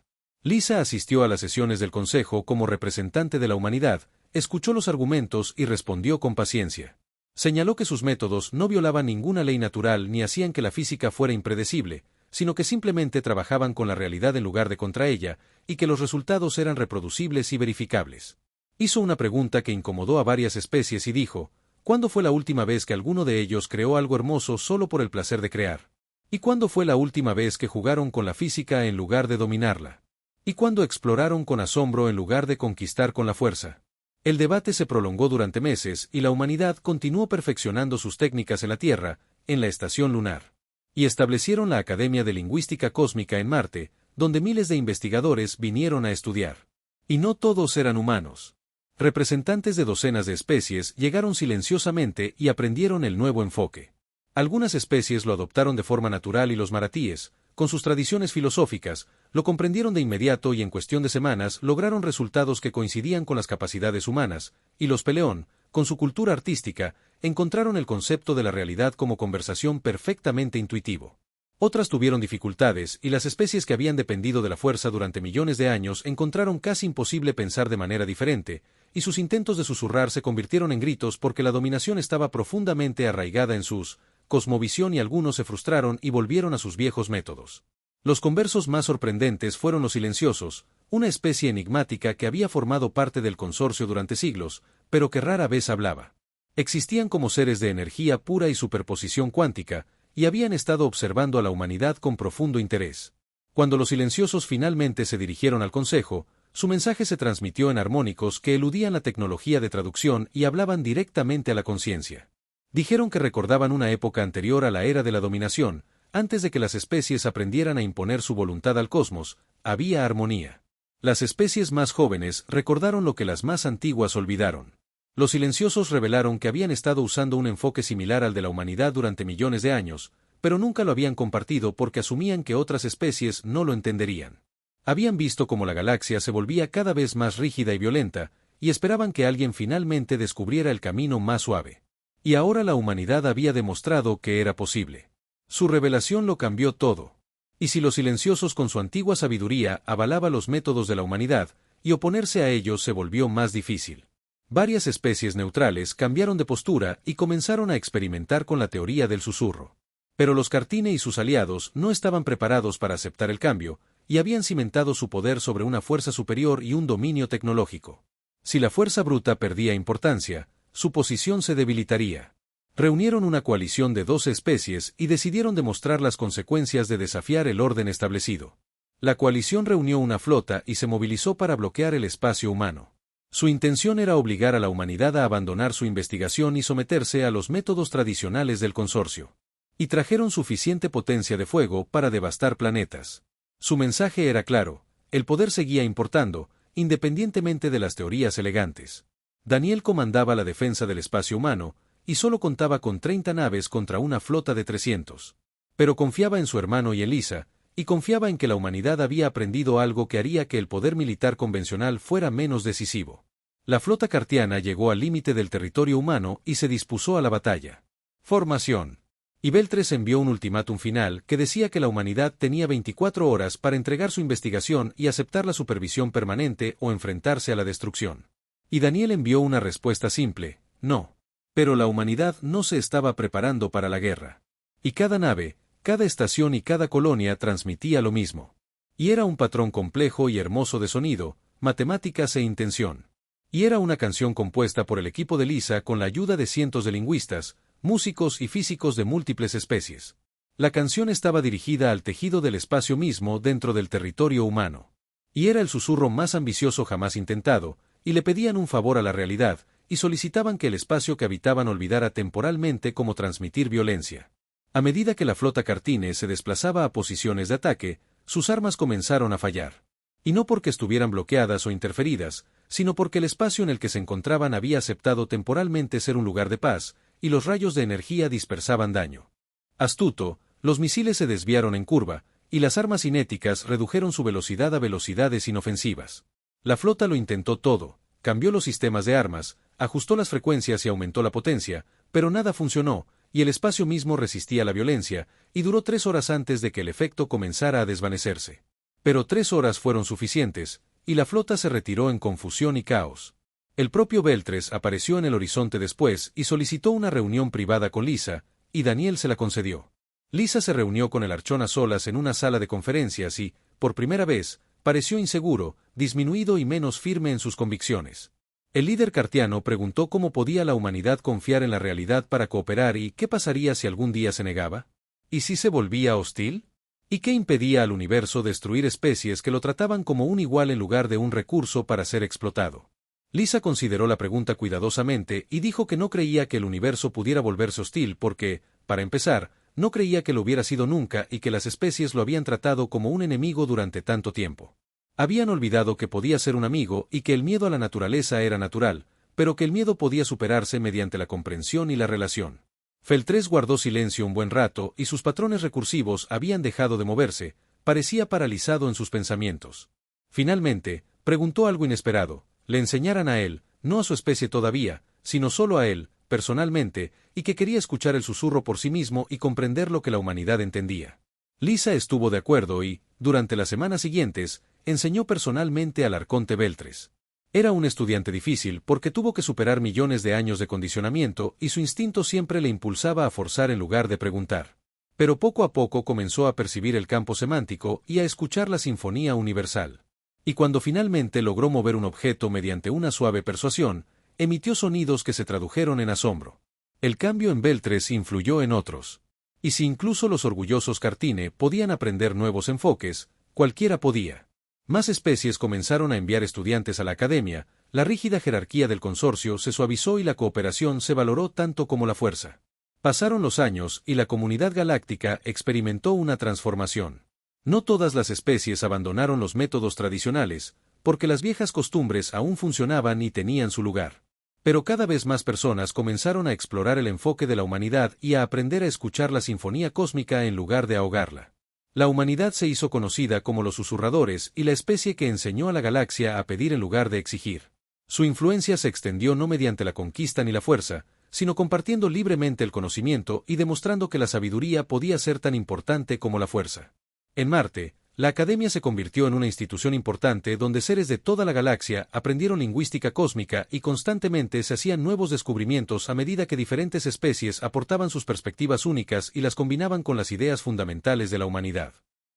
Lisa asistió a las sesiones del Consejo como representante de la humanidad, escuchó los argumentos y respondió con paciencia. Señaló que sus métodos no violaban ninguna ley natural ni hacían que la física fuera impredecible, sino que simplemente trabajaban con la realidad en lugar de contra ella, y que los resultados eran reproducibles y verificables. Hizo una pregunta que incomodó a varias especies y dijo, ¿cuándo fue la última vez que alguno de ellos creó algo hermoso solo por el placer de crear? ¿Y cuándo fue la última vez que jugaron con la física en lugar de dominarla? ¿Y cuándo exploraron con asombro en lugar de conquistar con la fuerza? El debate se prolongó durante meses y la humanidad continuó perfeccionando sus técnicas en la Tierra, en la estación lunar. Y establecieron la Academia de Lingüística Cósmica en Marte, donde miles de investigadores vinieron a estudiar. Y no todos eran humanos. Representantes de docenas de especies llegaron silenciosamente y aprendieron el nuevo enfoque. Algunas especies lo adoptaron de forma natural y los maratíes, con sus tradiciones filosóficas, lo comprendieron de inmediato y en cuestión de semanas lograron resultados que coincidían con las capacidades humanas, y los Peleón, con su cultura artística, encontraron el concepto de la realidad como conversación perfectamente intuitivo. Otras tuvieron dificultades, y las especies que habían dependido de la fuerza durante millones de años encontraron casi imposible pensar de manera diferente, y sus intentos de susurrar se convirtieron en gritos porque la dominación estaba profundamente arraigada en sus cosmovisión y algunos se frustraron y volvieron a sus viejos métodos. Los conversos más sorprendentes fueron los silenciosos, una especie enigmática que había formado parte del consorcio durante siglos, pero que rara vez hablaba. Existían como seres de energía pura y superposición cuántica, y habían estado observando a la humanidad con profundo interés. Cuando los silenciosos finalmente se dirigieron al Consejo, su mensaje se transmitió en armónicos que eludían la tecnología de traducción y hablaban directamente a la conciencia. Dijeron que recordaban una época anterior a la era de la dominación, antes de que las especies aprendieran a imponer su voluntad al cosmos, había armonía. Las especies más jóvenes recordaron lo que las más antiguas olvidaron. Los silenciosos revelaron que habían estado usando un enfoque similar al de la humanidad durante millones de años, pero nunca lo habían compartido porque asumían que otras especies no lo entenderían. Habían visto cómo la galaxia se volvía cada vez más rígida y violenta, y esperaban que alguien finalmente descubriera el camino más suave. Y ahora la humanidad había demostrado que era posible. Su revelación lo cambió todo. Y si los silenciosos con su antigua sabiduría avalaba los métodos de la humanidad, y oponerse a ellos se volvió más difícil. Varias especies neutrales cambiaron de postura y comenzaron a experimentar con la teoría del susurro. Pero los Cartine y sus aliados no estaban preparados para aceptar el cambio, y habían cimentado su poder sobre una fuerza superior y un dominio tecnológico. Si la fuerza bruta perdía importancia, su posición se debilitaría. Reunieron una coalición de 12 especies y decidieron demostrar las consecuencias de desafiar el orden establecido. La coalición reunió una flota y se movilizó para bloquear el espacio humano. Su intención era obligar a la humanidad a abandonar su investigación y someterse a los métodos tradicionales del consorcio. Y trajeron suficiente potencia de fuego para devastar planetas. Su mensaje era claro: el poder seguía importando, independientemente de las teorías elegantes. Daniel comandaba la defensa del espacio humano, y solo contaba con 30 naves contra una flota de 300. Pero confiaba en su hermano y en Lisa, y confiaba en que la humanidad había aprendido algo que haría que el poder militar convencional fuera menos decisivo. La flota cartiana llegó al límite del territorio humano y se dispuso a la batalla. Formación. Y Beltres envió un ultimátum final que decía que la humanidad tenía 24 horas para entregar su investigación y aceptar la supervisión permanente o enfrentarse a la destrucción. Y Daniel envió una respuesta simple: no. Pero la humanidad no se estaba preparando para la guerra. Y cada nave, cada estación y cada colonia transmitía lo mismo. Y era un patrón complejo y hermoso de sonido, matemáticas e intención. Y era una canción compuesta por el equipo de Lisa con la ayuda de cientos de lingüistas, músicos y físicos de múltiples especies. La canción estaba dirigida al tejido del espacio mismo dentro del territorio humano. Y era el susurro más ambicioso jamás intentado, y le pedían un favor a la realidad, y solicitaban que el espacio que habitaban olvidara temporalmente cómo transmitir violencia. A medida que la flota Cartine se desplazaba a posiciones de ataque, sus armas comenzaron a fallar. Y no porque estuvieran bloqueadas o interferidas, sino porque el espacio en el que se encontraban había aceptado temporalmente ser un lugar de paz, y los rayos de energía dispersaban daño. Astuto, los misiles se desviaron en curva, y las armas cinéticas redujeron su velocidad a velocidades inofensivas. La flota lo intentó todo, cambió los sistemas de armas, ajustó las frecuencias y aumentó la potencia, pero nada funcionó, y el espacio mismo resistía la violencia, y duró 3 horas antes de que el efecto comenzara a desvanecerse. Pero 3 horas fueron suficientes, y la flota se retiró en confusión y caos. El propio Beltres apareció en el horizonte después y solicitó una reunión privada con Lisa, y Daniel se la concedió. Lisa se reunió con el Archón a solas en una sala de conferencias y, por primera vez, pareció inseguro, disminuido y menos firme en sus convicciones. El líder cartiano preguntó cómo podía la humanidad confiar en la realidad para cooperar y qué pasaría si algún día se negaba. ¿Y si se volvía hostil? ¿Y qué impedía al universo destruir especies que lo trataban como un igual en lugar de un recurso para ser explotado? Lisa consideró la pregunta cuidadosamente y dijo que no creía que el universo pudiera volverse hostil porque, para empezar, no creía que lo hubiera sido nunca y que las especies lo habían tratado como un enemigo durante tanto tiempo. Habían olvidado que podía ser un amigo y que el miedo a la naturaleza era natural, pero que el miedo podía superarse mediante la comprensión y la relación. Feltres guardó silencio un buen rato y sus patrones recursivos habían dejado de moverse, parecía paralizado en sus pensamientos. Finalmente, preguntó algo inesperado: le enseñaran a él, no a su especie todavía, sino solo a él, personalmente, y que quería escuchar el susurro por sí mismo y comprender lo que la humanidad entendía. Lisa estuvo de acuerdo y, durante las semanas siguientes, enseñó personalmente al arconte Beltres. Era un estudiante difícil porque tuvo que superar millones de años de condicionamiento y su instinto siempre le impulsaba a forzar en lugar de preguntar. Pero poco a poco comenzó a percibir el campo semántico y a escuchar la sinfonía universal. Y cuando finalmente logró mover un objeto mediante una suave persuasión, emitió sonidos que se tradujeron en asombro. El cambio en Beltres influyó en otros. Y si incluso los orgullosos Cartine podían aprender nuevos enfoques, cualquiera podía. Más especies comenzaron a enviar estudiantes a la academia, la rígida jerarquía del consorcio se suavizó y la cooperación se valoró tanto como la fuerza. Pasaron los años y la comunidad galáctica experimentó una transformación. No todas las especies abandonaron los métodos tradicionales, porque las viejas costumbres aún funcionaban y tenían su lugar. Pero cada vez más personas comenzaron a explorar el enfoque de la humanidad y a aprender a escuchar la sinfonía cósmica en lugar de ahogarla. La humanidad se hizo conocida como los susurradores y la especie que enseñó a la galaxia a pedir en lugar de exigir. Su influencia se extendió no mediante la conquista ni la fuerza, sino compartiendo libremente el conocimiento y demostrando que la sabiduría podía ser tan importante como la fuerza. En Marte, la Academia se convirtió en una institución importante donde seres de toda la galaxia aprendieron lingüística cósmica y constantemente se hacían nuevos descubrimientos a medida que diferentes especies aportaban sus perspectivas únicas y las combinaban con las ideas fundamentales de la humanidad.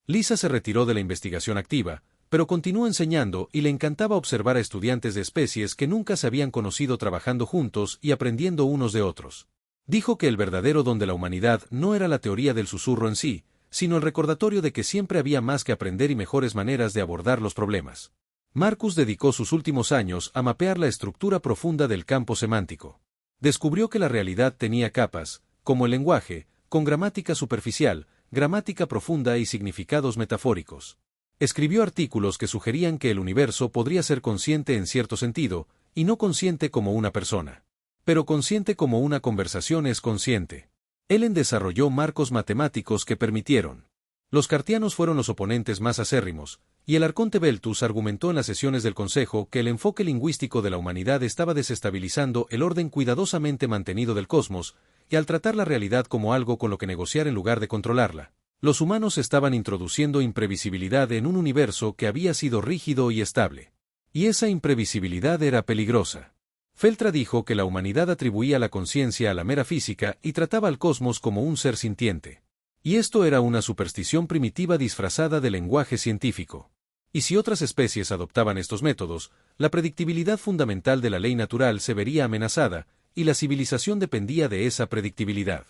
Lisa se retiró de la investigación activa, pero continuó enseñando y le encantaba observar a estudiantes de especies que nunca se habían conocido trabajando juntos y aprendiendo unos de otros. Dijo que el verdadero don de la humanidad no era la teoría del susurro en sí, sino el recordatorio de que siempre había más que aprender y mejores maneras de abordar los problemas. Marcus dedicó sus últimos años a mapear la estructura profunda del campo semántico. Descubrió que la realidad tenía capas, como el lenguaje, con gramática superficial, gramática profunda y significados metafóricos. Escribió artículos que sugerían que el universo podría ser consciente en cierto sentido, y no consciente como una persona. Pero consciente como una conversación es consciente. Ellen desarrolló marcos matemáticos que permitieron. Los cartianos fueron los oponentes más acérrimos, y el arconte Beltus argumentó en las sesiones del Consejo que el enfoque lingüístico de la humanidad estaba desestabilizando el orden cuidadosamente mantenido del cosmos, y al tratar la realidad como algo con lo que negociar en lugar de controlarla, los humanos estaban introduciendo imprevisibilidad en un universo que había sido rígido y estable. Y esa imprevisibilidad era peligrosa. Feltra dijo que la humanidad atribuía la conciencia a la mera física y trataba al cosmos como un ser sintiente. Y esto era una superstición primitiva disfrazada de lenguaje científico. Y si otras especies adoptaban estos métodos, la predictibilidad fundamental de la ley natural se vería amenazada, y la civilización dependía de esa predictibilidad.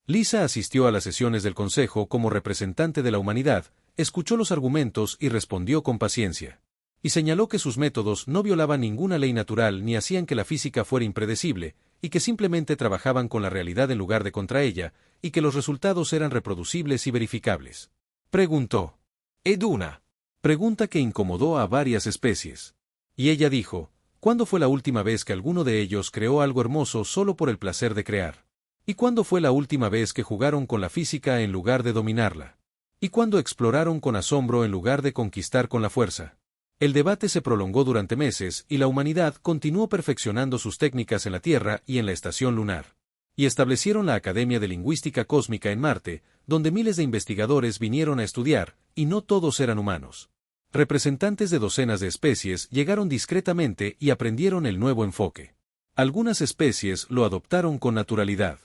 Lisa asistió a las sesiones del Consejo como representante de la humanidad, escuchó los argumentos y respondió con paciencia. Y señaló que sus métodos no violaban ninguna ley natural ni hacían que la física fuera impredecible, y que simplemente trabajaban con la realidad en lugar de contra ella, y que los resultados eran reproducibles y verificables. Preguntó. Eduna. Pregunta que incomodó a varias especies. Y ella dijo, ¿cuándo fue la última vez que alguno de ellos creó algo hermoso solo por el placer de crear? ¿Y cuándo fue la última vez que jugaron con la física en lugar de dominarla? ¿Y cuándo exploraron con asombro en lugar de conquistar con la fuerza? El debate se prolongó durante meses y la humanidad continuó perfeccionando sus técnicas en la Tierra y en la estación lunar. Y establecieron la Academia de Lingüística Cósmica en Marte, donde miles de investigadores vinieron a estudiar, y no todos eran humanos. Representantes de docenas de especies llegaron discretamente y aprendieron el nuevo enfoque. Algunas especies lo adoptaron con naturalidad.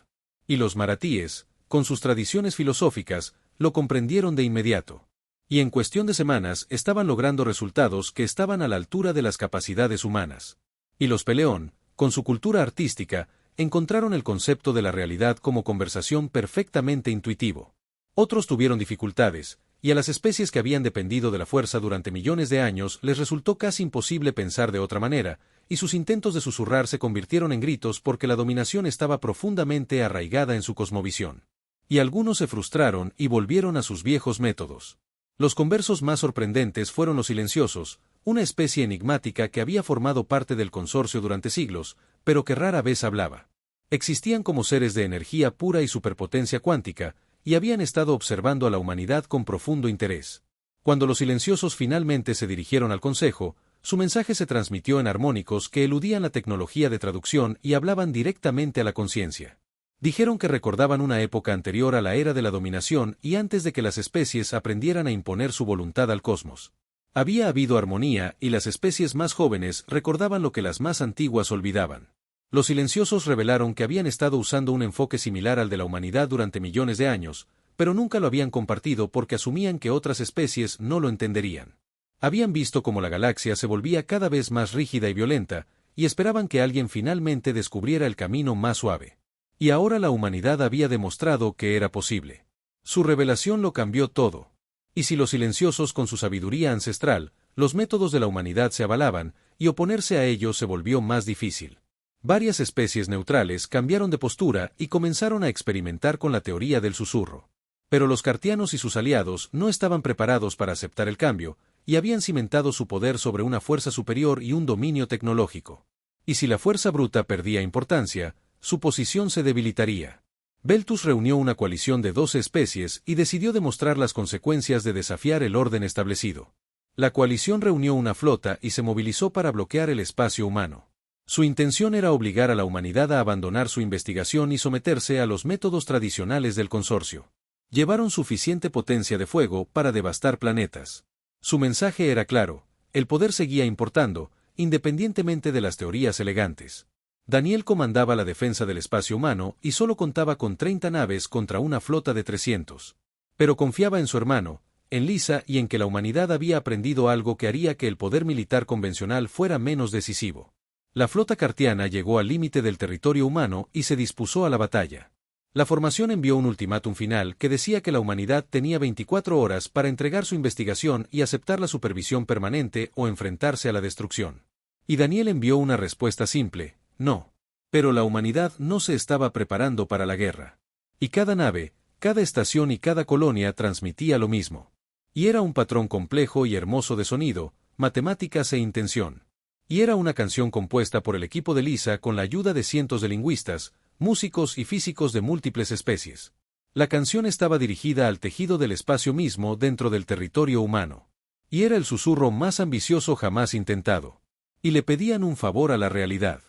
Y los maratíes, con sus tradiciones filosóficas, lo comprendieron de inmediato. Y en cuestión de semanas estaban logrando resultados que estaban a la altura de las capacidades humanas. Y los Peleón, con su cultura artística, encontraron el concepto de la realidad como conversación perfectamente intuitivo. Otros tuvieron dificultades, y a las especies que habían dependido de la fuerza durante millones de años les resultó casi imposible pensar de otra manera, y sus intentos de susurrar se convirtieron en gritos porque la dominación estaba profundamente arraigada en su cosmovisión. Y algunos se frustraron y volvieron a sus viejos métodos. Los conversos más sorprendentes fueron los silenciosos, una especie enigmática que había formado parte del consorcio durante siglos, pero que rara vez hablaba. Existían como seres de energía pura y superpotencia cuántica, y habían estado observando a la humanidad con profundo interés. Cuando los silenciosos finalmente se dirigieron al consejo, su mensaje se transmitió en armónicos que eludían la tecnología de traducción y hablaban directamente a la conciencia. Dijeron que recordaban una época anterior a la era de la dominación y antes de que las especies aprendieran a imponer su voluntad al cosmos. Había habido armonía y las especies más jóvenes recordaban lo que las más antiguas olvidaban. Los silenciosos revelaron que habían estado usando un enfoque similar al de la humanidad durante millones de años, pero nunca lo habían compartido porque asumían que otras especies no lo entenderían. Habían visto cómo la galaxia se volvía cada vez más rígida y violenta, y esperaban que alguien finalmente descubriera el camino más suave. Y ahora la humanidad había demostrado que era posible. Su revelación lo cambió todo. Y si los silenciosos con su sabiduría ancestral, los métodos de la humanidad se avalaban, y oponerse a ellos se volvió más difícil. Varias especies neutrales cambiaron de postura y comenzaron a experimentar con la teoría del susurro. Pero los cartianos y sus aliados no estaban preparados para aceptar el cambio, y habían cimentado su poder sobre una fuerza superior y un dominio tecnológico. Y si la fuerza bruta perdía importancia, su posición se debilitaría. Beltus reunió una coalición de 12 especies y decidió demostrar las consecuencias de desafiar el orden establecido. La coalición reunió una flota y se movilizó para bloquear el espacio humano. Su intención era obligar a la humanidad a abandonar su investigación y someterse a los métodos tradicionales del consorcio. Llevaron suficiente potencia de fuego para devastar planetas. Su mensaje era claro: el poder seguía importando, independientemente de las teorías elegantes. Daniel comandaba la defensa del espacio humano y solo contaba con 30 naves contra una flota de 300. Pero confiaba en su hermano, en Lisa y en que la humanidad había aprendido algo que haría que el poder militar convencional fuera menos decisivo. La flota cartiana llegó al límite del territorio humano y se dispuso a la batalla. La formación envió un ultimátum final que decía que la humanidad tenía 24 horas para entregar su investigación y aceptar la supervisión permanente o enfrentarse a la destrucción. Y Daniel envió una respuesta simple: no. Pero la humanidad no se estaba preparando para la guerra. Y cada nave, cada estación y cada colonia transmitía lo mismo. Y era un patrón complejo y hermoso de sonido, matemáticas e intención. Y era una canción compuesta por el equipo de Lisa con la ayuda de cientos de lingüistas, músicos y físicos de múltiples especies. La canción estaba dirigida al tejido del espacio mismo dentro del territorio humano. Y era el susurro más ambicioso jamás intentado. Y le pedían un favor a la realidad.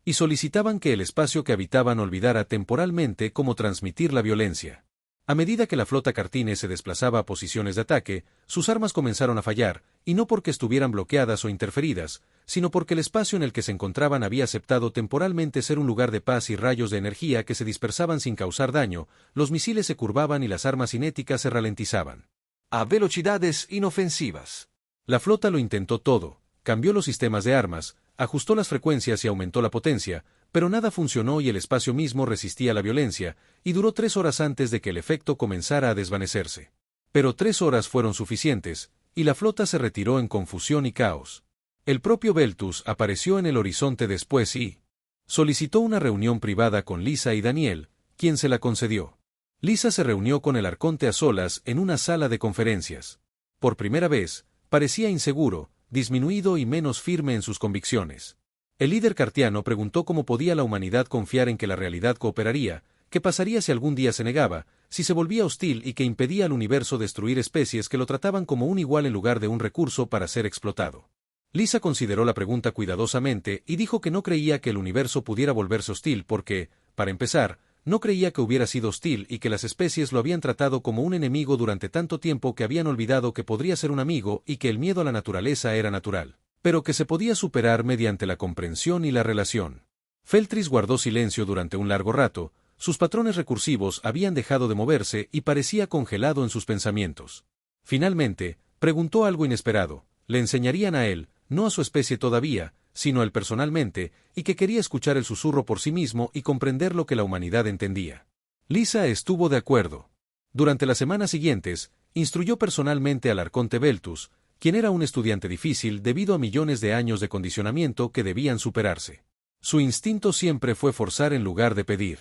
Y solicitaban que el espacio que habitaban olvidara temporalmente cómo transmitir la violencia. A medida que la flota cartine se desplazaba a posiciones de ataque, sus armas comenzaron a fallar, y no porque estuvieran bloqueadas o interferidas, sino porque el espacio en el que se encontraban había aceptado temporalmente ser un lugar de paz y rayos de energía que se dispersaban sin causar daño, los misiles se curvaban y las armas cinéticas se ralentizaban. A velocidades inofensivas. La flota lo intentó todo, cambió los sistemas de armas, ajustó las frecuencias y aumentó la potencia, pero nada funcionó y el espacio mismo resistía la violencia, y duró 3 horas antes de que el efecto comenzara a desvanecerse. Pero 3 horas fueron suficientes, y la flota se retiró en confusión y caos. El propio Beltus apareció en el horizonte después y solicitó una reunión privada con Lisa y Daniel, quien se la concedió. Lisa se reunió con el arconte a solas en una sala de conferencias. Por primera vez, parecía inseguro, disminuido y menos firme en sus convicciones. El líder cartiano preguntó cómo podía la humanidad confiar en que la realidad cooperaría, qué pasaría si algún día se negaba, si se volvía hostil y que impedía al universo destruir especies que lo trataban como un igual en lugar de un recurso para ser explotado. Lisa consideró la pregunta cuidadosamente y dijo que no creía que el universo pudiera volverse hostil porque, para empezar, no creía que hubiera sido hostil y que las especies lo habían tratado como un enemigo durante tanto tiempo que habían olvidado que podría ser un amigo y que el miedo a la naturaleza era natural, pero que se podía superar mediante la comprensión y la relación. Feltris guardó silencio durante un largo rato, sus patrones recursivos habían dejado de moverse y parecía congelado en sus pensamientos. Finalmente, preguntó algo inesperado: ¿le enseñarían a él, no a su especie todavía, sino a él personalmente, y que quería escuchar el susurro por sí mismo y comprender lo que la humanidad entendía? Lisa estuvo de acuerdo. Durante las semanas siguientes, instruyó personalmente al arconte Beltus, quien era un estudiante difícil debido a millones de años de condicionamiento que debían superarse. Su instinto siempre fue forzar en lugar de pedir.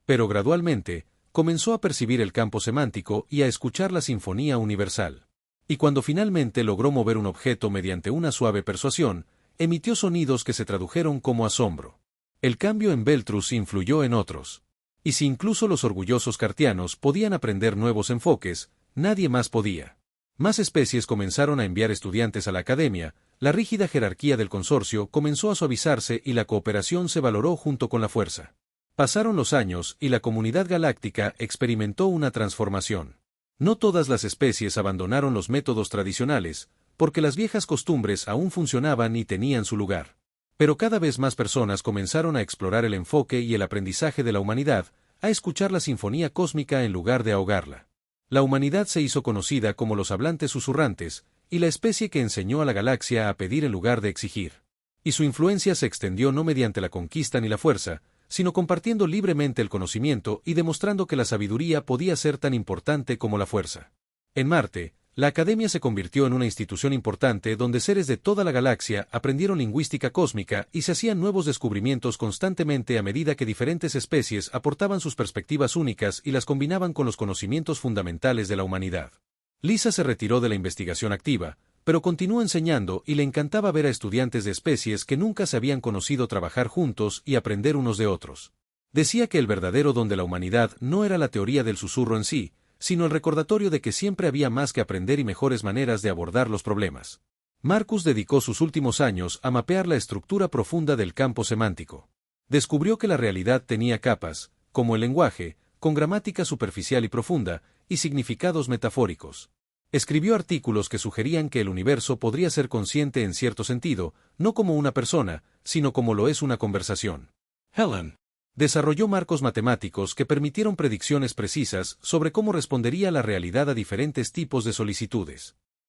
Pero gradualmente, comenzó a percibir el campo semántico y a escuchar la sinfonía universal. Y cuando finalmente logró mover un objeto mediante una suave persuasión, emitió sonidos que se tradujeron como asombro. El cambio en Beltrus influyó en otros. Y si incluso los orgullosos cartianos podían aprender nuevos enfoques, nadie más podía. Más especies comenzaron a enviar estudiantes a la academia, la rígida jerarquía del consorcio comenzó a suavizarse y la cooperación se valoró junto con la fuerza. Pasaron los años y la comunidad galáctica experimentó una transformación. No todas las especies abandonaron los métodos tradicionales, porque las viejas costumbres aún funcionaban y tenían su lugar. Pero cada vez más personas comenzaron a explorar el enfoque y el aprendizaje de la humanidad, a escuchar la sinfonía cósmica en lugar de ahogarla. La humanidad se hizo conocida como los hablantes susurrantes, y la especie que enseñó a la galaxia a pedir en lugar de exigir. Y su influencia se extendió no mediante la conquista ni la fuerza, sino compartiendo libremente el conocimiento y demostrando que la sabiduría podía ser tan importante como la fuerza. En Marte, la Academia se convirtió en una institución importante donde seres de toda la galaxia aprendieron lingüística cósmica y se hacían nuevos descubrimientos constantemente a medida que diferentes especies aportaban sus perspectivas únicas y las combinaban con los conocimientos fundamentales de la humanidad. Lisa se retiró de la investigación activa, pero continuó enseñando y le encantaba ver a estudiantes de especies que nunca se habían conocido trabajar juntos y aprender unos de otros. Decía que el verdadero don de la humanidad no era la teoría del susurro en sí, sino el recordatorio de que siempre había más que aprender y mejores maneras de abordar los problemas. Marcus dedicó sus últimos años a mapear la estructura profunda del campo semántico. Descubrió que la realidad tenía capas, como el lenguaje, con gramática superficial y profunda, y significados metafóricos. Escribió artículos que sugerían que el universo podría ser consciente en cierto sentido, no como una persona, sino como lo es una conversación. Helen desarrolló marcos matemáticos que permitieron predicciones precisas sobre cómo respondería la realidad a diferentes tipos de solicitudes.